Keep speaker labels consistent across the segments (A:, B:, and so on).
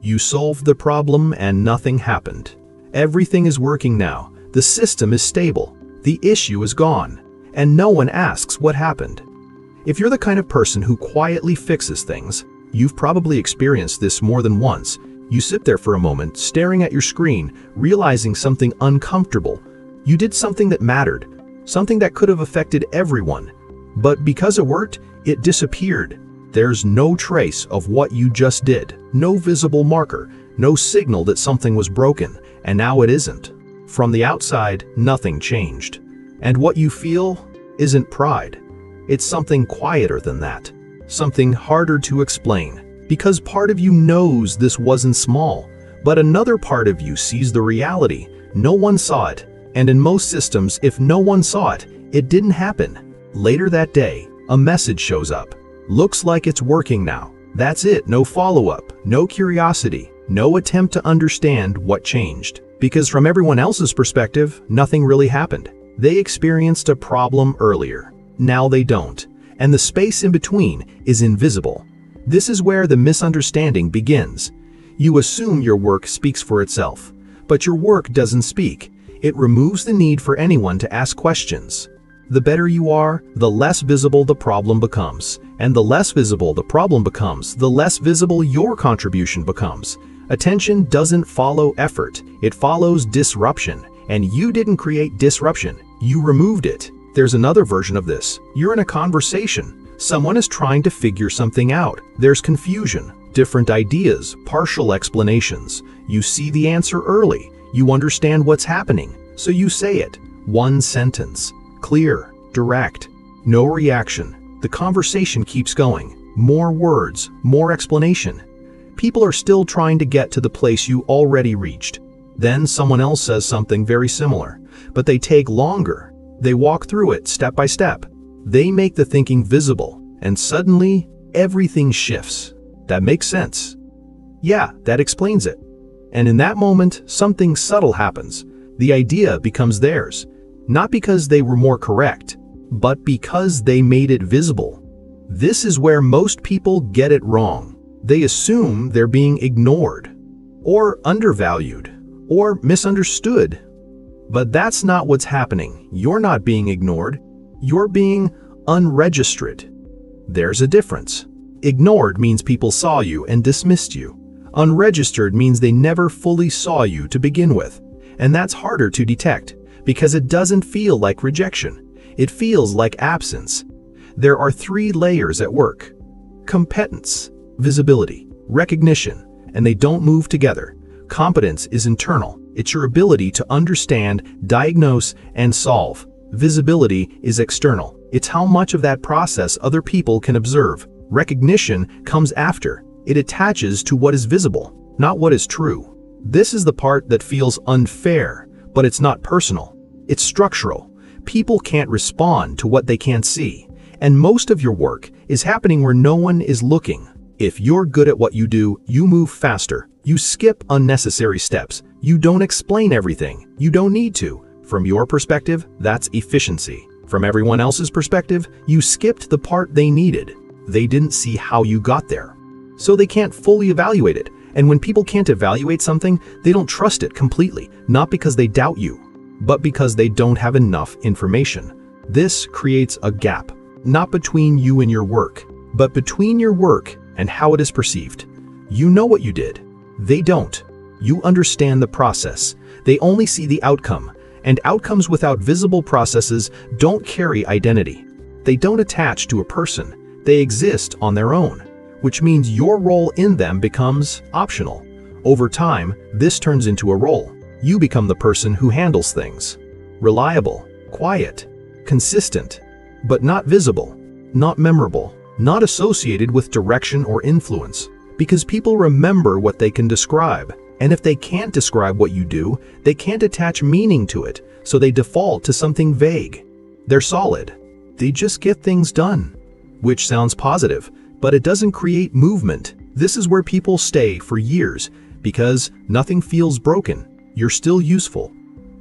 A: You solved the problem and nothing happened. Everything is working now. The system is stable. The issue is gone. And no one asks what happened. If you're the kind of person who quietly fixes things, you've probably experienced this more than once. You sit there for a moment, staring at your screen, realizing something uncomfortable. You did something that mattered, something that could have affected everyone. But because it worked, it disappeared. There's no trace of what you just did, no visible marker, no signal that something was broken, and now it isn't. From the outside, nothing changed. And what you feel isn't pride. It's something quieter than that, something harder to explain, because part of you knows this wasn't small, but another part of you sees the reality. No one saw it, and in most systems, if no one saw it, it didn't happen. Later that day, a message shows up. Looks like it's working now. That's it, no follow-up, no curiosity, no attempt to understand what changed. Because from everyone else's perspective, nothing really happened. They experienced a problem earlier. Now they don't. And the space in between is invisible. This is where the misunderstanding begins. You assume your work speaks for itself. But your work doesn't speak. It removes the need for anyone to ask questions. The better you are, the less visible the problem becomes. And the less visible the problem becomes, the less visible your contribution becomes. Attention doesn't follow effort. It follows disruption. And you didn't create disruption. You removed it. There's another version of this. You're in a conversation. Someone is trying to figure something out. There's confusion, different ideas, partial explanations. You see the answer early. You understand what's happening. So you say it. One sentence. Clear, direct, no reaction. The conversation keeps going. More words, more explanation. People are still trying to get to the place you already reached. Then someone else says something very similar, but they take longer. They walk through it step by step. They make the thinking visible, and suddenly everything shifts. That makes sense. Yeah, that explains it. And in that moment, something subtle happens. The idea becomes theirs, not because they were more correct, but because they made it visible. This is where most people get it wrong. They assume they're being ignored, or undervalued, or misunderstood. But that's not what's happening. You're not being ignored. You're being unregistered. There's a difference. Ignored means people saw you and dismissed you. Unregistered means they never fully saw you to begin with. And that's harder to detect, because it doesn't feel like rejection. It feels like absence. There are 3 layers at work: competence, visibility, recognition, and they don't move together. Competence is internal. It's your ability to understand, diagnose, and solve. Visibility is external. It's how much of that process other people can observe. Recognition comes after. It attaches to what is visible, not what is true. This is the part that feels unfair, but it's not personal. It's structural. People can't respond to what they can't see. And most of your work is happening where no one is looking. If you're good at what you do, you move faster. You skip unnecessary steps. You don't explain everything. You don't need to. From your perspective, that's efficiency. From everyone else's perspective, you skipped the part they needed. They didn't see how you got there, so they can't fully evaluate it. And when people can't evaluate something, they don't trust it completely, not because they doubt you, but because they don't have enough information. This creates a gap, not between you and your work, but between your work and how it is perceived. You know what you did. They don't. You understand the process. They only see the outcome, and outcomes without visible processes don't carry identity. They don't attach to a person. They exist on their own, which means your role in them becomes optional. Over time, this turns into a role. You become the person who handles things. Reliable, quiet, consistent, but not visible, not memorable, not associated with direction or influence. Because people remember what they can describe. And if they can't describe what you do, they can't attach meaning to it, so they default to something vague. They're solid. They just get things done. Which sounds positive, but it doesn't create movement. This is where people stay for years, because nothing feels broken. You're still useful,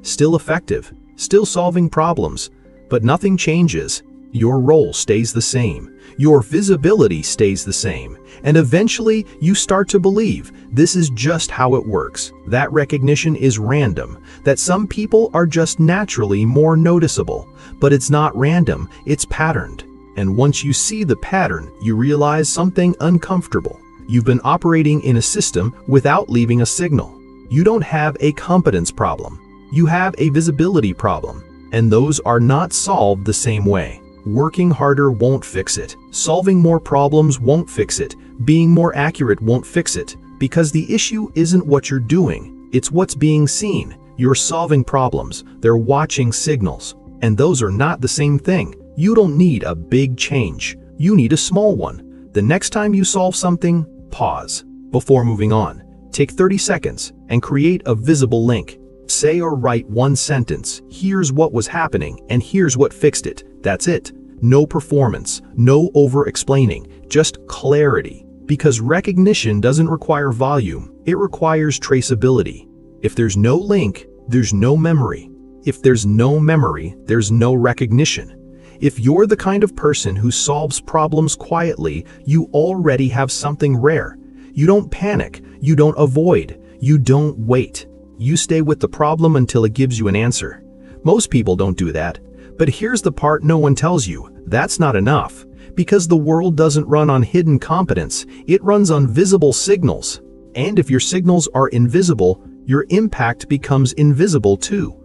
A: still effective, still solving problems, but nothing changes. Your role stays the same, your visibility stays the same, and eventually you start to believe this is just how it works, that recognition is random, that some people are just naturally more noticeable. But it's not random, it's patterned. And once you see the pattern, you realize something uncomfortable. You've been operating in a system without leaving a signal. You don't have a competence problem, you have a visibility problem, and those are not solved the same way. Working harder won't fix it. Solving more problems won't fix it. Being more accurate won't fix it. Because the issue isn't what you're doing, it's what's being seen. You're solving problems, they're watching signals. And those are not the same thing. You don't need a big change, you need a small one. The next time you solve something, pause. Before moving on, take 30 seconds and create a visible link. Say or write one sentence, here's what was happening and here's what fixed it. That's it. No performance, no over-explaining, just clarity. Because recognition doesn't require volume, it requires traceability. If there's no link, there's no memory. If there's no memory, there's no recognition. If you're the kind of person who solves problems quietly, you already have something rare. You don't panic, you don't avoid, you don't wait. You stay with the problem until it gives you an answer. Most people don't do that. But here's the part no one tells you. That's not enough. Because the world doesn't run on hidden competence, it runs on visible signals. And if your signals are invisible, your impact becomes invisible too.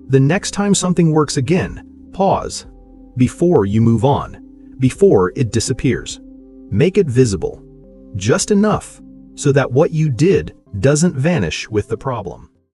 A: The next time something works again, pause. Before you move on. Before it disappears. Make it visible. Just enough, so that what you did doesn't vanish with the problem.